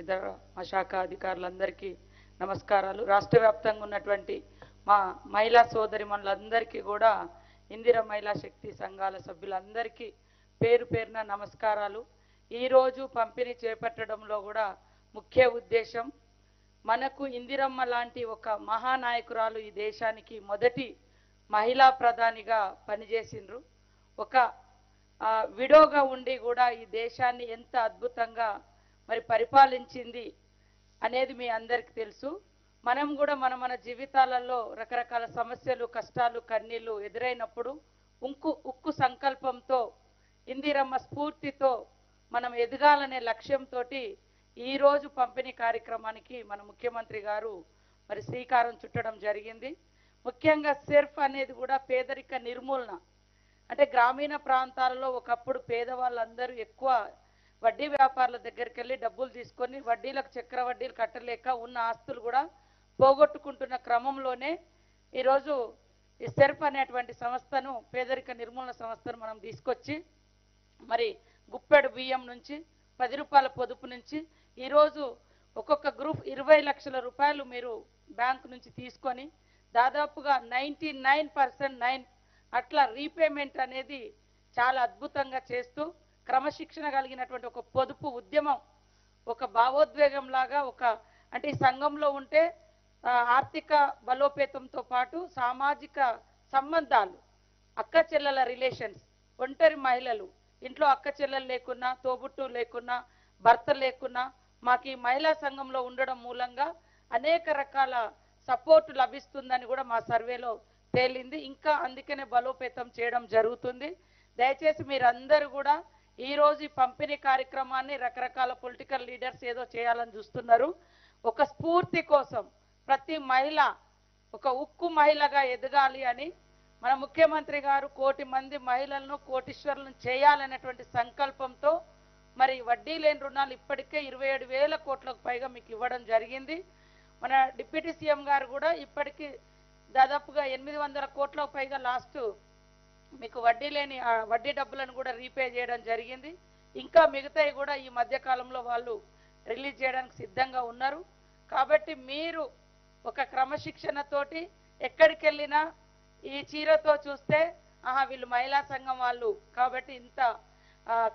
ఇతర మా శాఖ అధికారులందరికీ నమస్కారాలు. రాష్ట్ర వ్యాప్తంగా ఉన్నటువంటి మా మహిళా సోదరిమణులందరికీ కూడా ఇందిర మహిళా శక్తి సంఘాల సభ్యులందరికీ పేరు పేరున నమస్కారాలు. ఈరోజు పంపిణీ చేపట్టడంలో కూడా ముఖ్య ఉద్దేశం, మనకు ఇందిరమ్మ లాంటి ఒక మహానాయకురాలు ఈ దేశానికి మొదటి మహిళా ప్రధానిగా పనిచేసిండ్రు. ఒక విడోగా ఉండి కూడా ఈ దేశాన్ని ఎంత అద్భుతంగా మరి పరిపాలించింది అనేది మీ అందరికీ తెలుసు. మనం కూడా మన జీవితాలలో రకరకాల సమస్యలు, కష్టాలు, కన్నీళ్లు ఎదురైనప్పుడు ఉక్కు సంకల్పంతో, ఇందిరమ్మ స్ఫూర్తితో మనం ఎదగాలనే లక్ష్యంతో ఈరోజు పంపిణీ కార్యక్రమానికి మన ముఖ్యమంత్రి గారు మరి శ్రీకారం చుట్టడం జరిగింది. ముఖ్యంగా సెర్ఫ్ అనేది కూడా పేదరిక నిర్మూలన. అంటే గ్రామీణ ప్రాంతాలలో ఒకప్పుడు పేదవాళ్ళందరూ ఎక్కువ వడ్డీ వ్యాపారుల దగ్గరికి వెళ్ళి డబ్బులు తీసుకొని వడ్డీలకు చక్ర వడ్డీలు కట్టలేక ఉన్న ఆస్తులు కూడా పోగొట్టుకుంటున్న క్రమంలోనే ఈరోజు ఈ సెర్ఫ్ అనేటువంటి సంస్థను, పేదరిక నిర్మూలన సంస్థను మనం తీసుకొచ్చి మరి గుప్పెడు బియ్యం నుంచి 10 రూపాయల పొదుపు నుంచి ఈరోజు ఒక్కొక్క గ్రూప్ 20 లక్షల రూపాయలు మీరు బ్యాంకు నుంచి తీసుకొని దాదాపుగా 99% అట్లా రీపేమెంట్ అనేది చాలా అద్భుతంగా చేస్తూ క్రమశిక్షణ కలిగినటువంటి ఒక పొదుపు ఉద్యమం, ఒక భావోద్వేగం లాగా అంటే ఈ సంఘంలో ఉంటే ఆర్థిక బలోపేతంతో పాటు సామాజిక సంబంధాలు, అక్క చెల్లెల రిలేషన్స్, ఒంటరి మహిళలు, ఇంట్లో అక్క చెల్లెలు లేకున్నా, తోబుట్టు లేకున్నా, భర్త లేకున్నా మాకు ఈ మహిళా సంఘంలో ఉండడం మూలంగా అనేక రకాల సపోర్ట్ లభిస్తుందని కూడా మా సర్వేలో తేలింది. ఇంకా అందుకనే బలోపేతం చేయడం జరుగుతుంది. దయచేసి మీరందరూ కూడా ఈరోజు ఈ పంపిణీ కార్యక్రమాన్ని రకరకాల పొలిటికల్ లీడర్స్ ఏదో చేయాలని చూస్తున్నారు. ఒక స్ఫూర్తి కోసం ప్రతి మహిళ ఒక ఉక్కు మహిళగా ఎదగాలి అని మన ముఖ్యమంత్రి గారు 1 కోటి మంది మహిళలను కోటీశ్వరులను చేయాలనేటువంటి సంకల్పంతో మరి వడ్డీ లేని రుణాలు ఇప్పటికే 27,000 కోట్లకు పైగా మీకు ఇవ్వడం జరిగింది. మన డిప్యూటీ సీఎం గారు కూడా ఇప్పటికీ దాదాపుగా 800 కోట్లకు పైగా లాస్ట్ మీకు వడ్డీ లేని వడ్డీ డబ్బులను కూడా రీపే చేయడం జరిగింది. ఇంకా మిగతాయి కూడా ఈ మధ్య కాలంలో వాళ్ళు రిలీజ్ చేయడానికి సిద్ధంగా ఉన్నారు. కాబట్టి మీరు ఒక క్రమశిక్షణతోటి ఎక్కడికి వెళ్ళినా ఈ చీరతో చూస్తే వీళ్ళు మహిళా సంఘం వాళ్ళు కాబట్టి ఇంత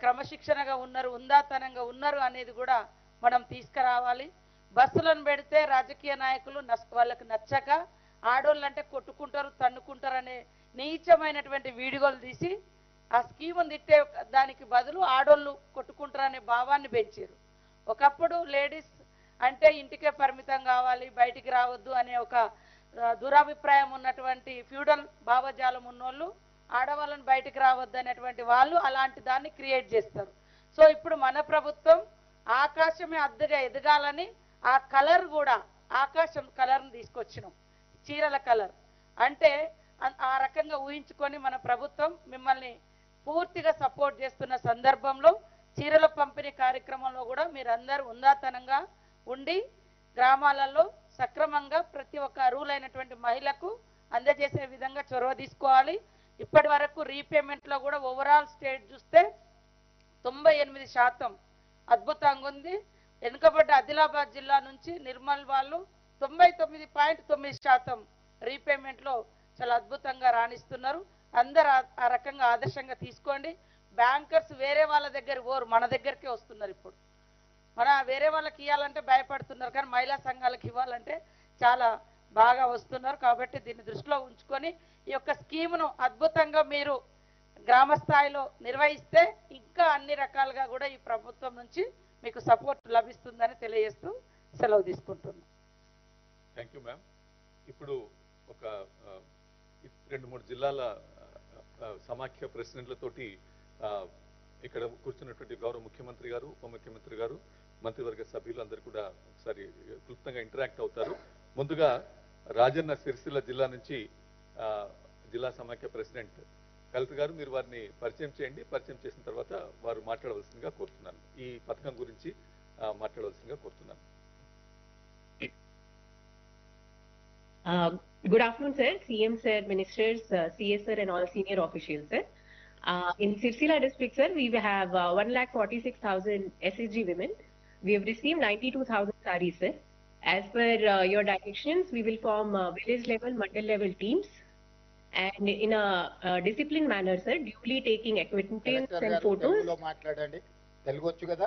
క్రమశిక్షణగా ఉన్నారు, ఉందాతనంగా ఉన్నారు అనేది కూడా మనం తీసుకురావాలి. బస్సులను పెడితే రాజకీయ నాయకులు వాళ్ళకి నచ్చక ఆడోళ్ళంటే కొట్టుకుంటారు, తన్నుకుంటారు అనే నీచమైనటువంటి వీడియోలు తీసి ఆ స్కీమును తిట్టే దానికి బదులు ఆడోళ్ళు కొట్టుకుంటారు అనే భావాన్ని పెంచారు. ఒకప్పుడు లేడీస్ అంటే ఇంటికే పరిమితం కావాలి, బయటికి రావద్దు అనే ఒక దురాభిప్రాయం ఉన్నటువంటి ఫ్యూడల్ భావజాలం ఉన్నోళ్ళు ఆడవాళ్ళని బయటికి రావద్దు అనేటువంటి వాళ్ళు అలాంటి దాన్ని క్రియేట్ చేస్తారు. సో ఇప్పుడు మన ప్రభుత్వం ఆకాశమే అద్దగా ఎదగాలని ఆ కలర్ కూడా ఆకాశం కలర్ని తీసుకొచ్చినాం, చీరల కలర్. అంటే ఆ రకంగా ఊహించుకొని మన ప్రభుత్వం మిమ్మల్ని పూర్తిగా సపోర్ట్ చేస్తున్న సందర్భంలో చీరల పంపిణీ కార్యక్రమంలో కూడా మీరందరూ ఉందాతనంగా ఉండి గ్రామాలలో సక్రమంగా ప్రతి ఒక్క అర్హులైనటువంటి మహిళకు అందజేసే విధంగా చొరవ తీసుకోవాలి. ఇప్పటి వరకు రీపేమెంట్లో కూడా ఓవరాల్ స్టేట్ చూస్తే 98% అద్భుతంగా ఉంది. వెనుకబడ్డ ఆదిలాబాద్ జిల్లా నుంచి నిర్మల్ వాళ్ళు 99.9% రీపేమెంట్లో చాలా అద్భుతంగా రాణిస్తున్నారు. అందరూ ఆ రకంగా ఆదర్శంగా తీసుకోండి. బ్యాంకర్స్ వేరే వాళ్ళ దగ్గర మన దగ్గరికే వస్తున్నారు. ఇప్పుడు వేరే వాళ్ళకి ఇవ్వాలంటే భయపడుతున్నారు, కానీ మహిళా సంఘాలకు ఇవ్వాలంటే చాలా బాగా వస్తున్నారు. కాబట్టి దీన్ని దృష్టిలో ఉంచుకొని ఈ యొక్క స్కీమును అద్భుతంగా మీరు గ్రామ స్థాయిలో నిర్వహిస్తే ఇంకా అన్ని రకాలుగా కూడా ఈ ప్రభుత్వం నుంచి మీకు సపోర్ట్ లభిస్తుందని తెలియజేస్తూ సెలవు తీసుకుంటున్నాను. Thank you ma'am. ఇప్పుడు ఒక 2-3 జిల్లాల సమాఖ్య ప్రెసిడెంట్లతోటి ఇక్కడ కూర్చున్నటువంటి గౌరవ ముఖ్యమంత్రి గారు, ఉప ముఖ్యమంత్రి గారు, మంత్రివర్గ సభ్యులు అందరూ కూడా ఒకసారి క్లుప్తంగా ఇంటరాక్ట్ అవుతారు. ముందుగా రాజన్న సిరిసిల్ల జిల్లా నుంచి జిల్లా సమాఖ్య ప్రెసిడెంట్ కలెక్టర్ గారు, మీరు వారిని పరిచయం చేయండి. పరిచయం చేసిన తర్వాత వారు మాట్లాడవలసిందిగా కోరుతున్నాను, ఈ పథకం గురించి మాట్లాడవలసిందిగా కోరుతున్నాను. Good afternoon, sir. CM sir, ministers, CS sir, and all senior officials, sir. In Sirsila district, sir, we have 1,46,000 SSG women We have received 92,000 sarees, sir. As per your directions, we will form village level, mandal level teams, and in a disciplined manner, sir, duly taking acquaintance collector and గారు photos. తెలుగులో మాట్లాడండి. తెలుగు వచ్చు కదా?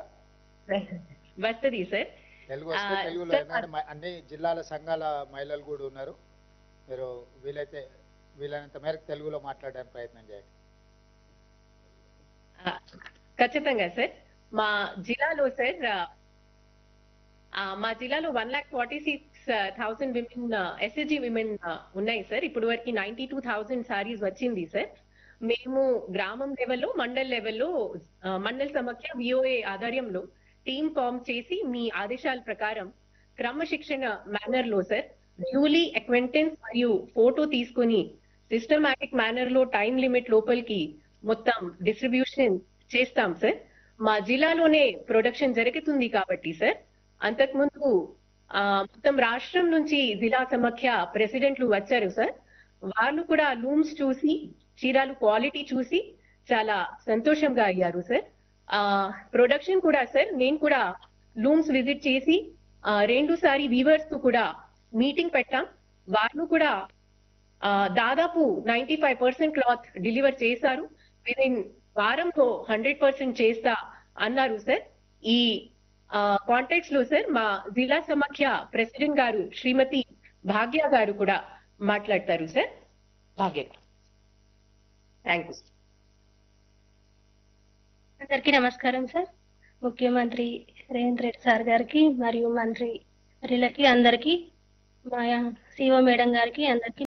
వస్తది sir. Telugu వస్తే తెలుగులో sir, ఎందుకంటే అన్ని జిల్లాల సంఘాల మహిళలు కూడా ఉన్నారు. మీరు వీలైనంత మేరకు తెలుగులో మాట్లాడడానికి ప్రయత్నం చేయండి. ఖచ్చితంగా సార్. మా జిల్లాలో సార్ మా జిల్లాలో 1,46,000 విమెన్ ఎస్ఎస్జి విమెన్ ఉన్నాయి సార్. ఇప్పుడు వరకు 92,000 సారీస్ వచ్చింది సార్. మేము గ్రామం లెవెల్లో, మండల్ లెవెల్లో, మండల్ సమాఖ్య విఓఏ ఆధ్వర్యంలో టీమ్ ఫామ్ చేసి మీ ఆదేశాల ప్రకారం క్రమశిక్షణ మేనర్ లో సార్ డ్యూలీ అక్వెంటెన్స్ మరియు ఫోటో తీసుకొని సిస్టమాటిక్ మేనర్ లో టైం లిమిట్ లోపలికి మొత్తం డిస్ట్రిబ్యూషన్ చేస్తాం సార్. మా జిల్లాలోనే ప్రొడక్షన్ జరుగుతుంది కాబట్టి సార్, అంతకుముందు మొత్తం రాష్ట్రం నుంచి జిల్లా సమాఖ్య ప్రెసిడెంట్లు వచ్చారు సార్. వాళ్ళు కూడా లూమ్స్ చూసి, చీరాలు క్వాలిటీ చూసి చాలా సంతోషంగా అయ్యారు సార్. ప్రొడక్షన్ కూడా సార్, నేను కూడా లూమ్స్ విజిట్ చేసి 2 సారి వీవర్స్ తో కూడా మీటింగ్ పెట్టాం. వాళ్ళు కూడా దాదాపు 95% క్లాత్ డెలివర్ చేశారు. విదిన్ వారంలో 100% చేస్తా అన్నారు సార్. ఈ కాంటాక్ట్స్ లో సార్ మా జిల్లా సమాఖ్య ప్రెసిడెంట్ గారు శ్రీమతి భాగ్య గారు కూడా మాట్లాడతారు సార్. Bhagya, thank you. అందరికీ నమస్కారం సార్. ముఖ్యమంత్రి రేవంత్ రెడ్డి సార్ గారికి మరియు మంత్రులకి అందరికీ, మా సిఓ మేడం గారికి అందరికీ